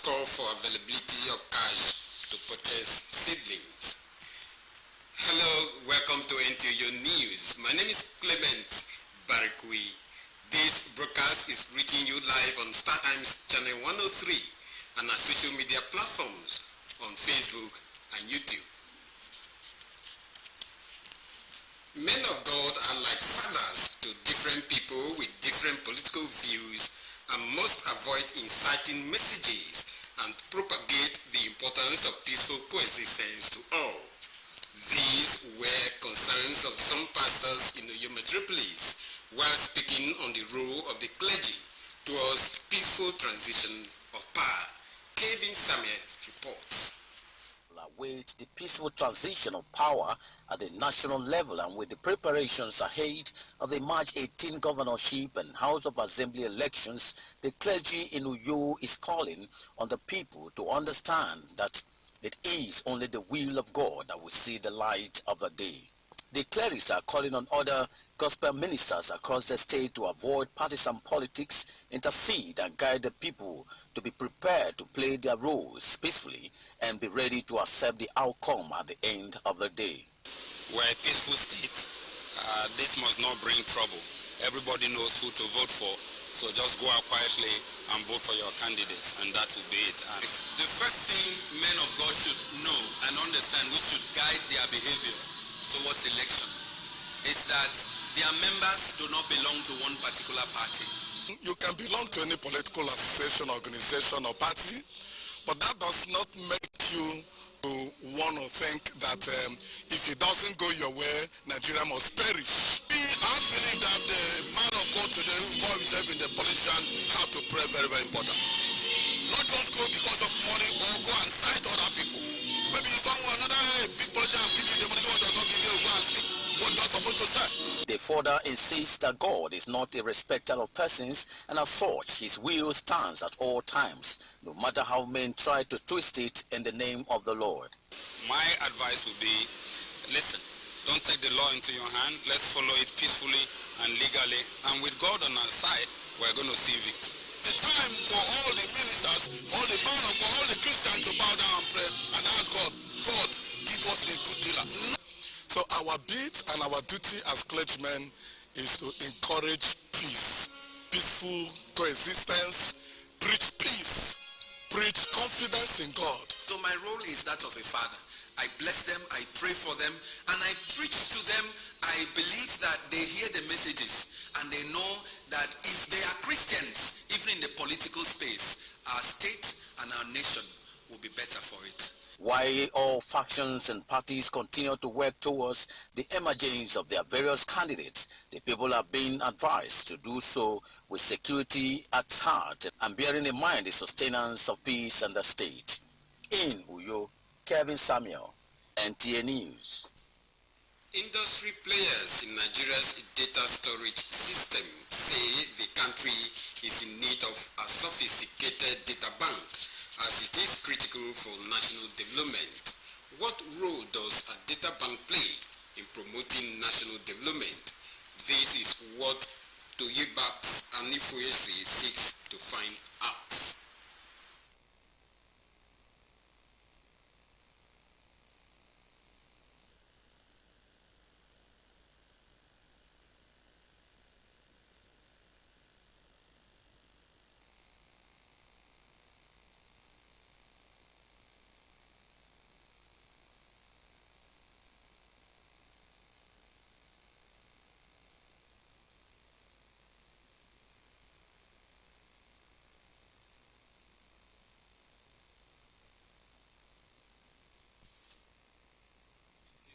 Call for availability of cash to purchase seedlings. Hello, welcome to NTU News. My name is Clement Barikwi. This broadcast is reaching you live on StarTimes Channel 103 and our social media platforms on Facebook and YouTube. Men of God are like fathers to different people with different political views and must avoid inciting messages and propagate the importance of peaceful coexistence to all. These were concerns of some pastors in Uyo Metropolis while speaking on the role of the clergy towards peaceful transition of power. Kevin Samuel reports. Await the peaceful transition of power at the national level, and with the preparations ahead of the March 18 governorship and House of Assembly elections, the clergy in Uyo is calling on the people to understand that it is only the will of God that will see the light of the day. The clerics are calling on other gospel ministers across the state to avoid partisan politics, intercede and guide the people to be prepared to play their roles peacefully and be ready to accept the outcome at the end of the day. We're a peaceful state. This must not bring trouble. Everybody knows who to vote for, so just go out quietly and vote for your candidates, and that will be it. And the first thing men of God should know and understand, which should guide their behavior towards election, is that their members do not belong to one particular party. You can belong to any political association, organization or party, but that does not make you to want to think that if it doesn't go your way, Nigeria must perish. I believe that the man of God today who involves himself in the politician have to pray very, very important. Not just go because of money or go and cite other people. Maybe someone, another big politician give you the money, God does not give you, go and speak what you're supposed to say. They further insist that God is not a respecter of persons, and as such, his will stands at all times, no matter how men try to twist it in the name of the Lord. My advice would be, listen, don't take the law into your hand. Let's follow it peacefully and legally, and with God on our side, we're going to see victory. The time for all the ministers, all the man of God, all the Christians to bow down and pray and ask God, God, give us a good dealer. So our bit and our duty as clergymen is to encourage peace, peaceful coexistence, preach peace, preach confidence in God. So my role is that of a father. I bless them, I pray for them, and I preach to them. I believe that they hear the messages and they know that if they are Christians, even in the political space, our state and our nation will be better for it. While all factions and parties continue to work towards the emergence of their various candidates, the people are being advised to do so with security at heart and bearing in mind the sustenance of peace and the state. In Uyo, Kevin Samuel, NTA News. Industry players in Nigeria's data storage system say the country is in need of a sophisticated data bank, as it is critical for national development. What role does a data bank play in promoting national development? This is what Toyebat Anifuesi seeks to find out.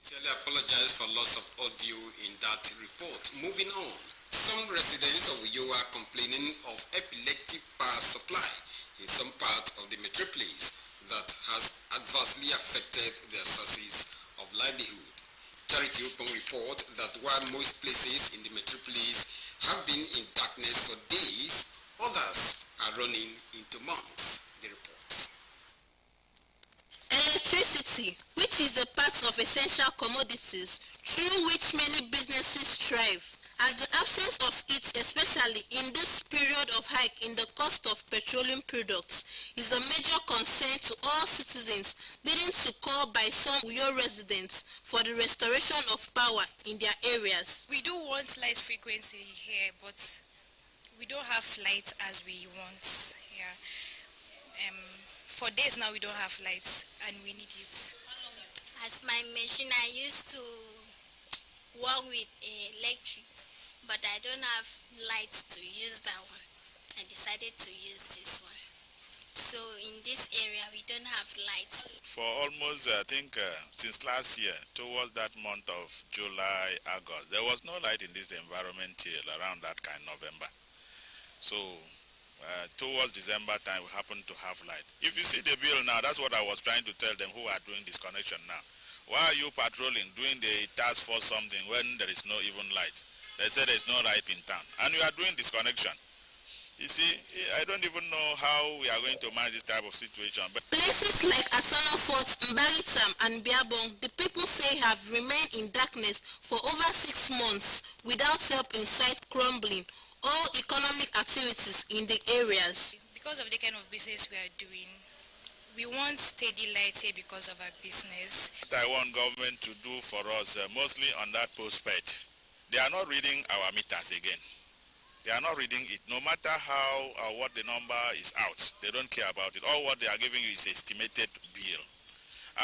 Sincerely apologize for loss of audio in that report. Moving on, some residents of Uyo are complaining of epileptic power supply in some part of the metropolis that has adversely affected their sources of livelihood. Charity Open report that while most places in the metropolis have been in darkness for days, others are running into months. The reports. Electricity, which is a part of essential commodities through which many businesses thrive, as the absence of it, especially in this period of hike in the cost of petroleum products, is a major concern to all citizens, leading to call by some Uyo residents for the restoration of power in their areas. We do want light frequency here, but we don't have light as we want. Yeah. For days now we don't have lights and we need it. As my machine, I used to work with electric, but I don't have lights to use that one. I decided to use this one. So in this area we don't have lights. For almost since last year, towards that month of July, August, there was no light in this environment till around that kind of November. So towards December time, we happen to have light. If you see the bill now, that's what I was trying to tell them who are doing disconnection now. Why are you patrolling, doing the task force something when there is no even light? They say there is no light in town, and you are doing disconnection. You see, I don't even know how we are going to manage this type of situation. But places like Asano Fort, Mbaritam, and Biabong, the people say have remained in darkness for over 6 months without help in sight, crumbling all economic activities in the areas. Because of the kind of business we are doing, we want steady light here because of our business. What I want government to do for us, mostly on that postpaid, they are not reading our meters again. They are not reading it. No matter how or what the number is out, they don't care about it. All what they are giving you is estimated bill.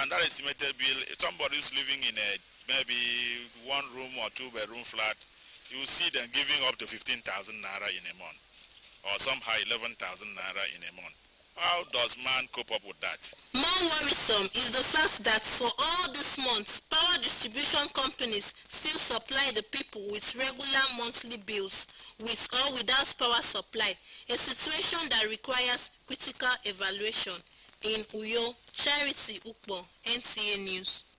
And that estimated bill, if somebody who's living in a maybe 1 room or 2 bedroom flat, you will see them giving up to 15,000 naira in a month, or somehow 11,000 naira in a month. How does man cope up with that? More worrisome is the fact that for all these months, power distribution companies still supply the people with regular monthly bills, with or without power supply, a situation that requires critical evaluation. In Uyo, Charity Ukpo, NTA News.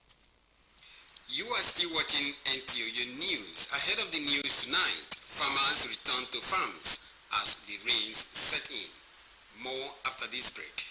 You are still watching NTA News. Ahead of the news tonight, farmers return to farms as the rains set in. More after this break.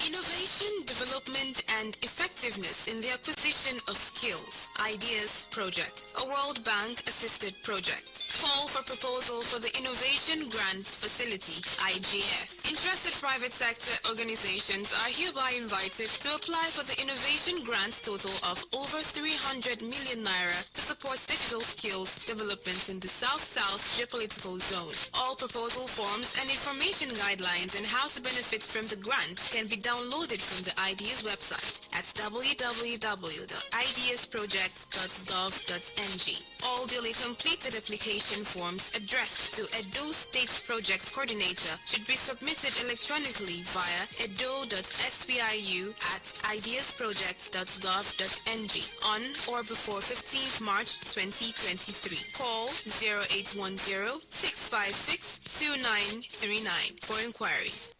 Innovation, development, and effectiveness in the acquisition of skills. Ideas Project, a World Bank-assisted project. Call for proposal for the Innovation Grants Facility, IGF. Interested private sector organizations are hereby invited to apply for the innovation grants total of over 300 million naira to support digital skills development in the South-South geopolitical zone. All proposal forms and information guidelines on how to benefit from the grants can be downloaded from the IDEAS website at www.ideasproject.gov.ng. All duly completed application forms addressed to Edo State Project Coordinator should be submitted electronically via edo.spiu@ideasproject.gov.ng on or before 15th March 2023. Call 0810-656-2939 for inquiries.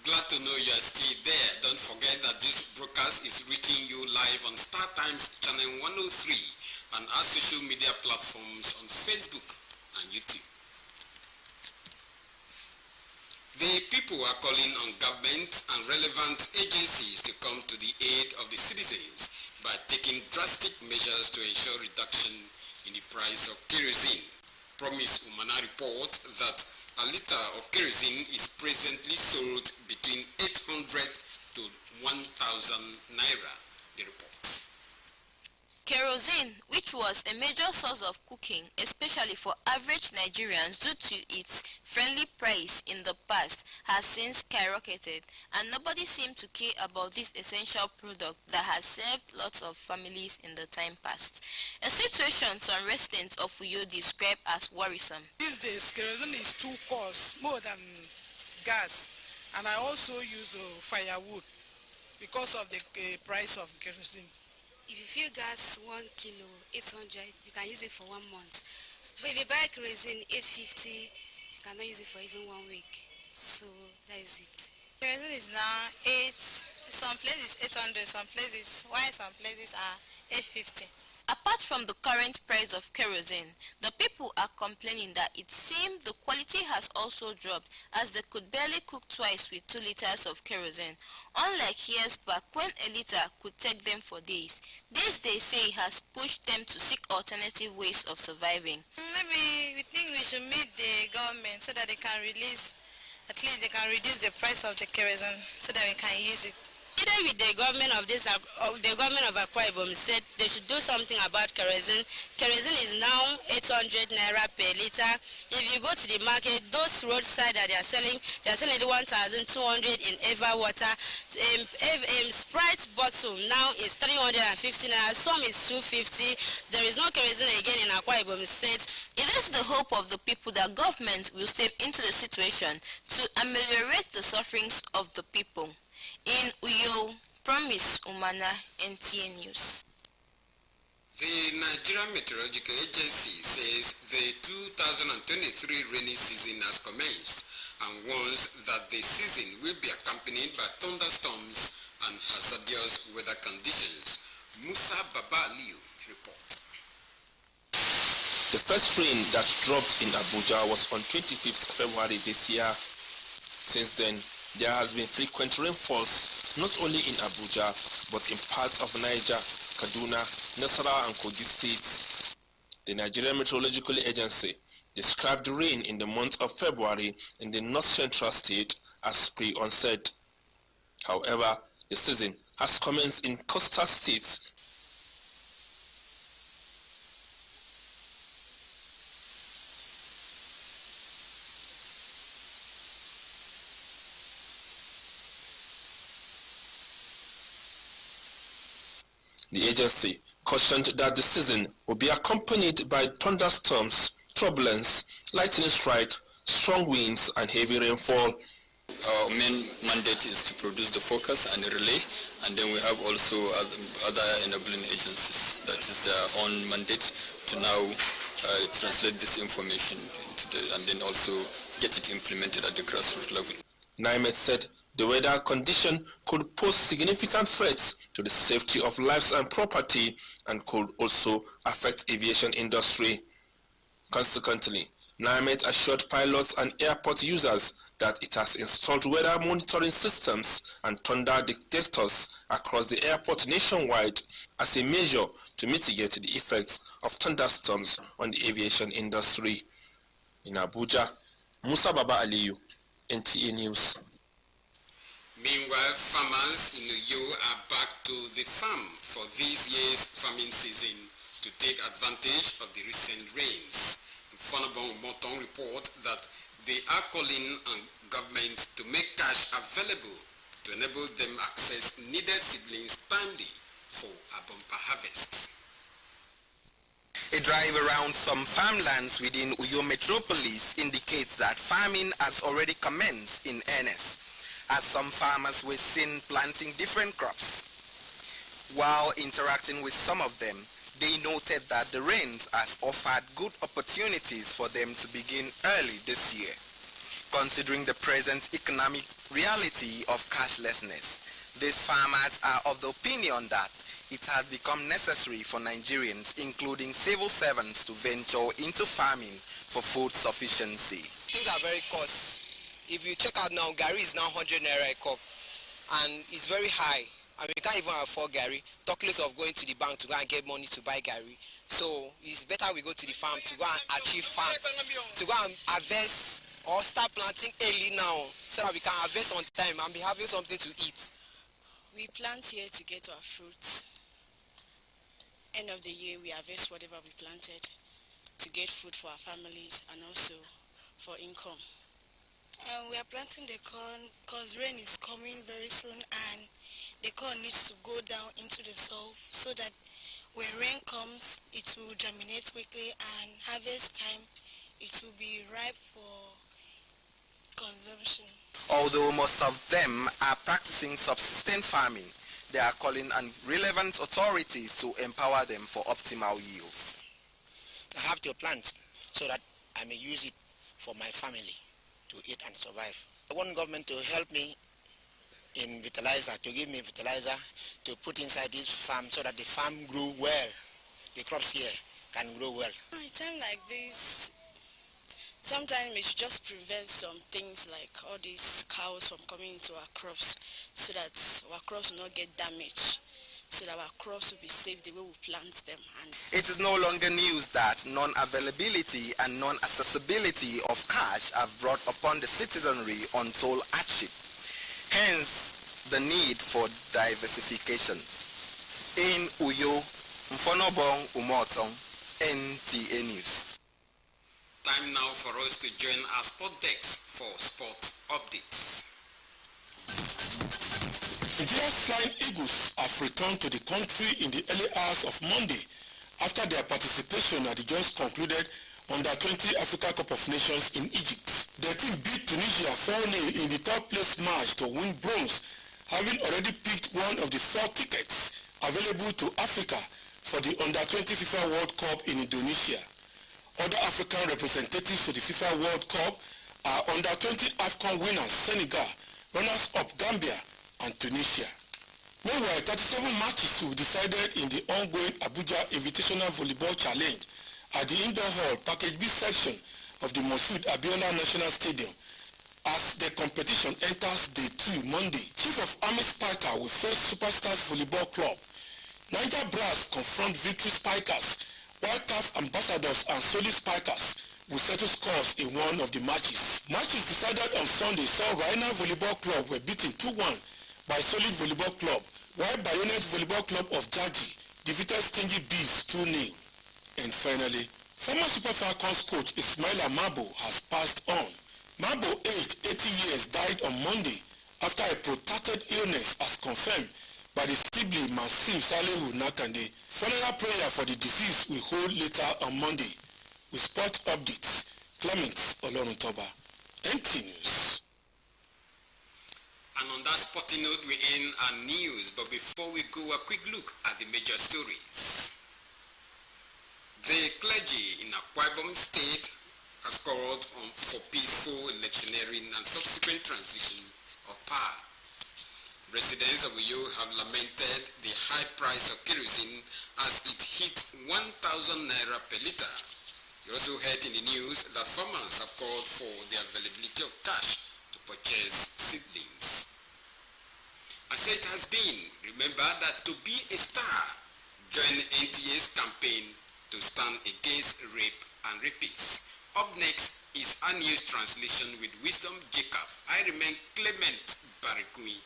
Glad to know you are still there. Don't forget that this broadcast is reaching you live on Star Times Channel 103 and our social media platforms on Facebook and YouTube. The people are calling on government and relevant agencies to come to the aid of the citizens by taking drastic measures to ensure reduction in the price of kerosene. Promise Umana report that a liter of kerosene is presently sold between 800 to 1,000 naira, the reports. Kerosene, which was a major source of cooking, especially for average Nigerians due to its friendly price in the past, has since skyrocketed, and nobody seemed to care about this essential product that has served lots of families in the time past. A situation some residents of Uyo describe as worrisome. These days, kerosene is too cost, more than gas, and I also use firewood. because of the price of kerosene. If you fill gas 1 kilo, 800, you can use it for 1 month. But if you buy kerosene 850, you cannot use it for even 1 week. So that is it. Kerosene is now 8, some places 800, some places, while some places are 850. Apart from the current price of kerosene, the people are complaining that it seems the quality has also dropped, as they could barely cook twice with 2 liters of kerosene, unlike years back when a liter could take them for days. This, they say, has pushed them to seek alternative ways of surviving. Maybe we think we should meet the government so that they can release, at least they can reduce the price of the kerosene so that we can use it. Either with the government of the government of Akwa Ibom said they should do something about kerosene. Kerosene is now 800 naira per liter. If you go to the market, those roadside that they are selling 1,200 in Eva water. Sprite bottle now is 350 naira. Some is 250. There is no kerosene again in Akwa Ibom State. It is the hope of the people that government will step into the situation to ameliorate the sufferings of the people. In Uyo, Promise Umana, NTA News. The Nigerian Meteorological Agency says the 2023 rainy season has commenced and warns that the season will be accompanied by thunderstorms and hazardous weather conditions. Musa Babaliu reports. The first rain that dropped in Abuja was on 25th February this year. Since then, there has been frequent rainfalls not only in Abuja but in parts of Niger, Kaduna, Nasarawa and Kogi states. The Nigerian Meteorological Agency described the rain in the month of February in the north central state as pre-onset. However, the season has commenced in coastal states. The agency cautioned that the season will be accompanied by thunderstorms, turbulence, lightning strike, strong winds and heavy rainfall. Our main mandate is to produce the forecast and the relay, and then we have also other enabling agencies. That is their own mandate to now translate this information and then also get it implemented at the grassroots level. NIMET said the weather condition could pose significant threats to the safety of lives and property and could also affect aviation industry. Consequently, NIMET assured pilots and airport users that it has installed weather monitoring systems and thunder detectors across the airport nationwide as a measure to mitigate the effects of thunderstorms on the aviation industry. In Abuja, Musa Baba Aliyu, NTA News. Meanwhile, farmers in Uyo are back to the farm for this year's farming season to take advantage of the recent rains. Fonabon Moton report that they are calling on government to make cash available to enable them access needed seedlings timely for a bumper harvest. A drive around some farmlands within Uyo Metropolis indicates that farming has already commenced in earnest, as some farmers were seen planting different crops. While interacting with some of them, they noted that the rains has offered good opportunities for them to begin early this year. Considering the present economic reality of cashlessness, these farmers are of the opinion that it has become necessary for Nigerians, including civil servants, to venture into farming for food sufficiency. Things are very cost. If you check out now, Gary is now 100 naira a cup, and it's very high. And we can't even afford Gary, talk less of going to the bank to go and get money to buy Gary. So it's better we go to the farm to go and achieve farm, to go and harvest or start planting early now so that we can harvest on time and be having something to eat. We plant here to get our fruits. End of the year, we harvest whatever we planted to get food for our families and also for income. We are planting the corn because rain is coming very soon and the corn needs to go down into the soil so that when rain comes, it will germinate quickly and harvest time, it will be ripe for consumption. Although most of them are practicing subsistence farming, they are calling on relevant authorities to empower them for optimal yields. I have to plant so that I may use it for my family to eat and survive. I want government to help me in fertilizer, to give me fertilizer to put inside this farm so that the farm grow well. The crops here can grow well. At a time like this, sometimes we should just prevent some things like all these cows from coming into our crops so that our crops will not get damaged, so that our crops will be safe the way we plant them. And it is no longer news that non-availability and non-accessibility of cash have brought upon the citizenry untold hardship. Hence, the need for diversification. In Uyo, Mfonobong Umotong, NTA News. Time now for us to join our sport desk for sports updates. Nigeria's Flying Eagles have returned to the country in the early hours of Monday after their participation at the just concluded Under-20 Africa Cup of Nations in Egypt. The team beat Tunisia 4-0 in the third-place match to win bronze, having already picked one of the 4 tickets available to Africa for the Under-20 FIFA World Cup in Indonesia. Other African representatives to the FIFA World Cup are Under-20 AFCON winners Senegal, runners-up Gambia, and Tunisia. Meanwhile, 37 matches will be decided in the ongoing Abuja Invitational Volleyball Challenge at the Indoor Hall Package B section of the Moshood Abiola National Stadium as the competition enters day 2 Monday. Chief of Army Spiker will face Superstars Volleyball Club. Niger Brass confront Victory Spikers, while CAF Ambassadors and Solid Spikers will settle scores in one of the matches. Matches decided on Sunday saw Raina Volleyball Club were beaten 2-1 by Solid Volleyball Club, while Bayonet Volleyball Club of Jaji defeated Stingy Bees 2-0. And finally, former Super Falcons coach Ismaila Mabo has passed on. Mabo, aged 80 years, died on Monday after a protracted illness as confirmed by the sibling Masim Salehu Nakande. Funeral prayer for the deceased will hold later on Monday. With sport updates, Clement Oloruntoba, NT News. And on that sporting note, we end our news. But before we go, a quick look at the major stories. The clergy in Akwa Ibom State has called for peaceful electioneering and subsequent transition of power. Residents of Uyo have lamented the high price of kerosene as it hit 1,000 naira per litre. You also heard in the news that farmers have called for the availability of cash to purchase seedlings. As it has been, remember that to be a star, join NTA's campaign to stand against rape and rapists. Up next is our news translation with Wisdom Jacob. I remain Clement Barikui.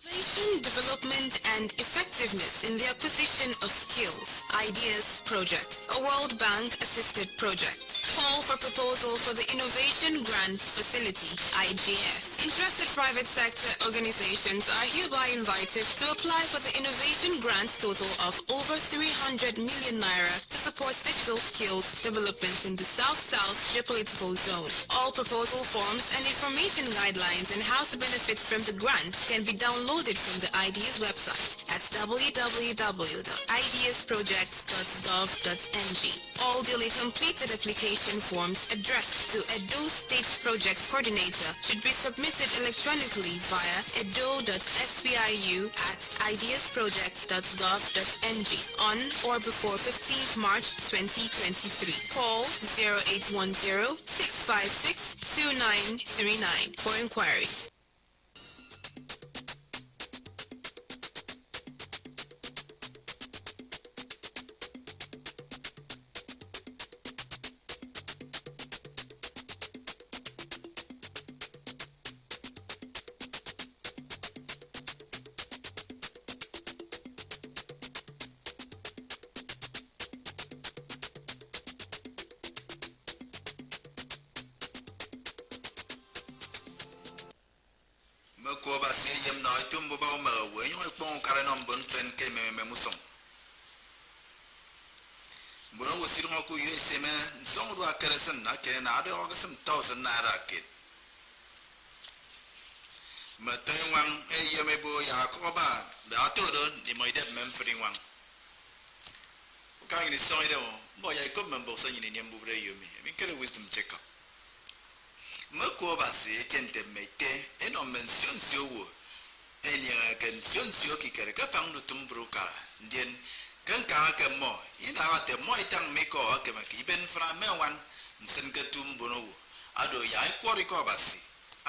Innovation, development, and effectiveness in the acquisition of skills. Ideas Project, a World Bank-assisted project. Call for proposal for the Innovation Grants Facility, IGF. Interested private sector organizations are hereby invited to apply for the Innovation Grants total of over 300 million naira to support digital skills development in the South-South geopolitical zone. All proposal forms and information guidelines on how to benefit from the grant can be downloaded from the IDEAS website at www.ideasproject.gov.ng. All duly completed application forms addressed to Edo State Project Coordinator should be submitted electronically via edo.spiu@ideasproject.gov.ng on or before 15th March 2023. Call 0810-656-2939 for inquiries. mbono wo sir ngoku yo seme zong do keresen na ke na de ogasem 1000 naira kit matay wang e yeme bo ya ko ba da to do di mo de mem fring wang ka ni so ide bo ya ko mem bo so ni ni mbu bre yomi mi kere wisdom check up mako ba se tente mete eno mention si owo enya kan sion sio ki kere ka fang no tumbru kara ndien kan ka ke mo ina ate mo itang me ko ke ma ki ben fra me wan nsen ke tumbo no ado ya ko ri ko basi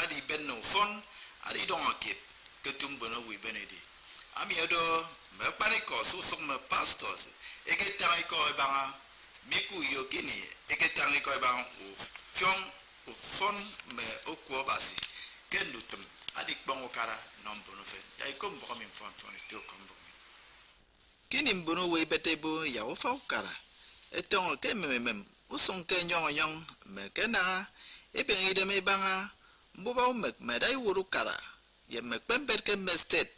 adi ben no fon adi don akit ke tumbo no wi benedi ami ado me pani ko so so me pastors e ke tang ko ba mi ku yo kini e ke tang ko ba o fon me o ko basi ken lutum adi kbango kara nombono fen ya ikom bo mi fon to kombo kini mbono we betebo ya o fa kara eton ke memem uson ke nyong me kena e ben ide me banga mbuba o me dai wuru kara ye me pembet ke mestet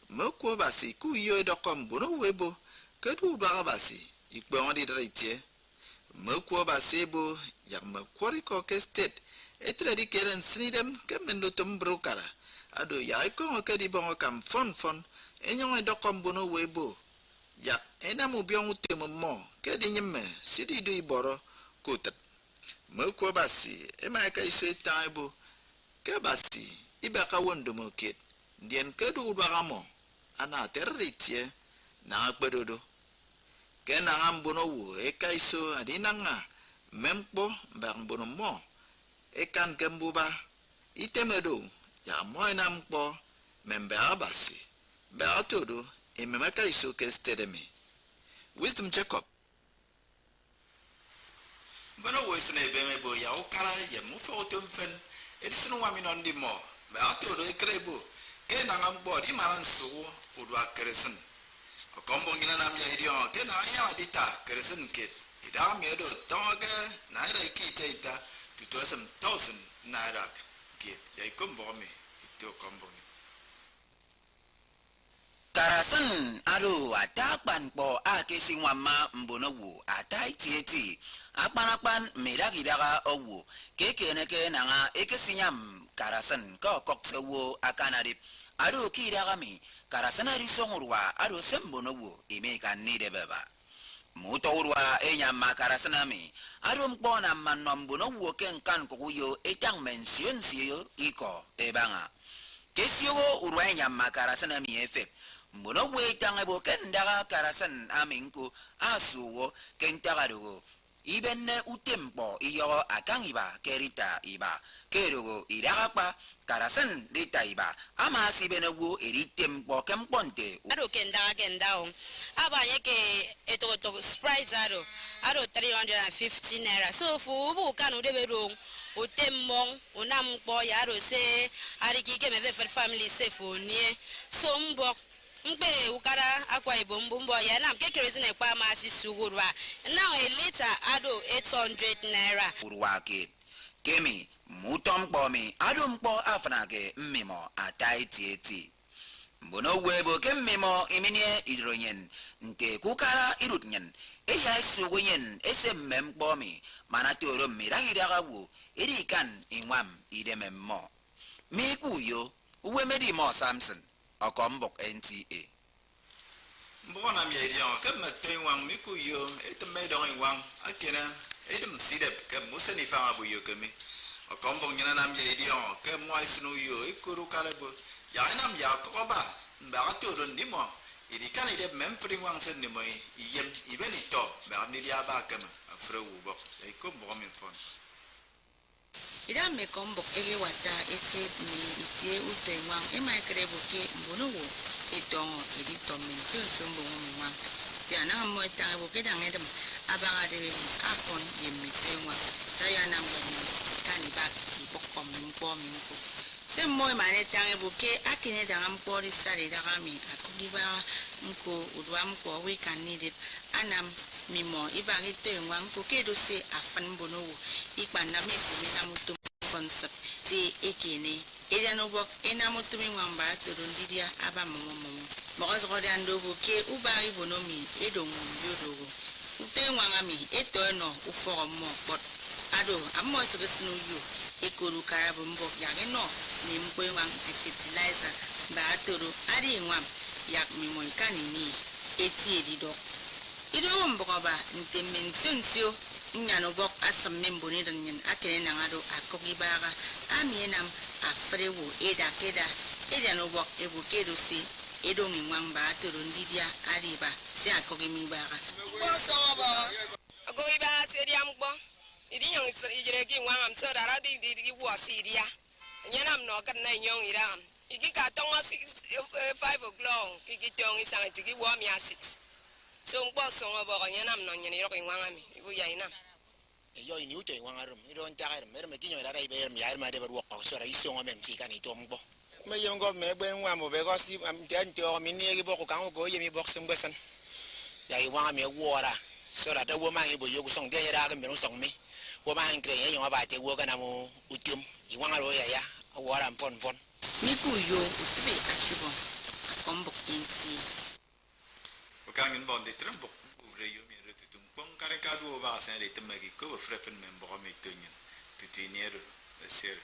me ko basi ku yo do kom bono webo ke du do basi ikbo di dreitie me ko basi bo ya me kwori ko ke state etre di keren snidem ke mendo tumbru kara ado ya ko ke di bongo kam fon enyon do kom bono webo ya ena mo biong utemo mo ke di nyemme sidi do iboro kotat me ko basi e ma ka iso taibo ke basi iba ka wondo mo kit ndien ke du dwagamo ana territie na gbedodo ke na ngambono wo e ka iso adinanga mempo mbambono mo e kan kembuba itemedo ya mo na mpo membe abasi ba todo e memaka iso ke stedeme wisdom Jacob bono wo isne beme bo ya okara ye mu fo fen edisino wa mi non di mo ba todo e krebo ke na ngambo di maran su odu akresen okombo ngina nam ya idio ke na ya dita kresen kit ida mi do tonga naira kitaita to 1000 naira kit ya ikombo mi ito kombo Karasan aro atakpan po ake singwama mbono wu atai tieti akpan meragidaga owu kekeneke nanga ekesinyam karasan ko koksewo akanarip aro kiragami karasan ari songurwa aro sembono wu imeka nide beba mutorwa enyama karasanami aro mpona manno mbono wu kenkan kokuyo etang mention siyo iko ebanga kesio urwa enyama karasanami efep mbono we tangebo kendaga karasan aminku asuwo kentagarugo ibenne utempo iyo akangiba kerita iba kerugo iragapa karasan rita iba ama sibenewo eritempo kemponte aro kendao abanye ke eto sprite aro 350 naira so fu bu kanu debero otemmong onampo yaro se arikike mebe family safe onie so mbok mbe ukara akwa ibombo ya na mkekerezi na ekpa masi sugurwa now a later ado 800 naira urwa kemi mutom bomi ado mpo afnake mmimo atai tieti mbono webo kemmimo iminie idronyen nke kukara irutnyen eya sugunyen esemmem bomi manatoro miragiragawo erikan inwam idememmo mikuyo uwemedi mo Samson okombok NTA mbona mi idio ke mate wang mikuyo etemedo wang akena edem sidep ke museni fa abu yo kemi okombok nyana nam ye idio ke moisnu yo ikuru karebo ya nam ya koba mba atoro ndimo idikana ide memfri wang sen ni moi iyem ibeni to ba ni dia ba kema afre wubo e ko mbom mi fon ida me kombok ele wata ese mi itie utenwa ema krebo ke mbono wo edon edito mention sombo mwa siana mo tango ke dangedem abaga de afon ye mitenwa sayana ngani kani ba ibokom mpo mpo se mo mane tango ke akine dangam ko ri sare dagami akudiba mko udwa mko we kanide anam mimo ibagi tenwa mko ke do se afan mbono wo ikpanda mesi na mutu concept ti ekene edano bok ena mutu mi mwamba to dondidia aba momo mozo gode andogo ke ubari bonomi edongo biodogo utengwangami etono ufomo bot ado ammo sugusinu yu ekolu karabu mbok yageno ni mkwewang fertilizer ba atoro ari ngwam yak mimoy kanini eti edido ido mbokoba ntemensio nyano bok asam memboni danyen akene nangado akogibaga amienam afrewo eda keda no bok ebukedo si edo ngwang ba atoro ndidia ariba si akogimibaga boso ba agogiba seriam gbo idi nyong ijire gi ngwang am so dara di wasi dia nyanam no kan na nyong iram igi ka tongo 5 o'clock igi tong isang tigi wo mi 6 so boso ba nyanam no nyani ro ngwang ami ibu yaina yo ini ute ngwang arum ido ntagar mer me kinyo dara ibe mi yar ma de ro ko so ra iso ngom ti kan ito mbo me yong go me gbe ngwa mo be go si am ten to mi ni gi boko kan go yemi bok sim gbesan ya i wa me wora so ra da wo ma ngi bo yogu song de ra ga me no song mi wo ma ngre ye yo ba te wo ga na mo utum i wa ro ya wora mpon miku yo utbe achibo akombo inti Wakangin bon de trembok ubre yo mi retutum pon kare ka do ba sen de temagi ko frepen men bo mi tunyin tutu niero ser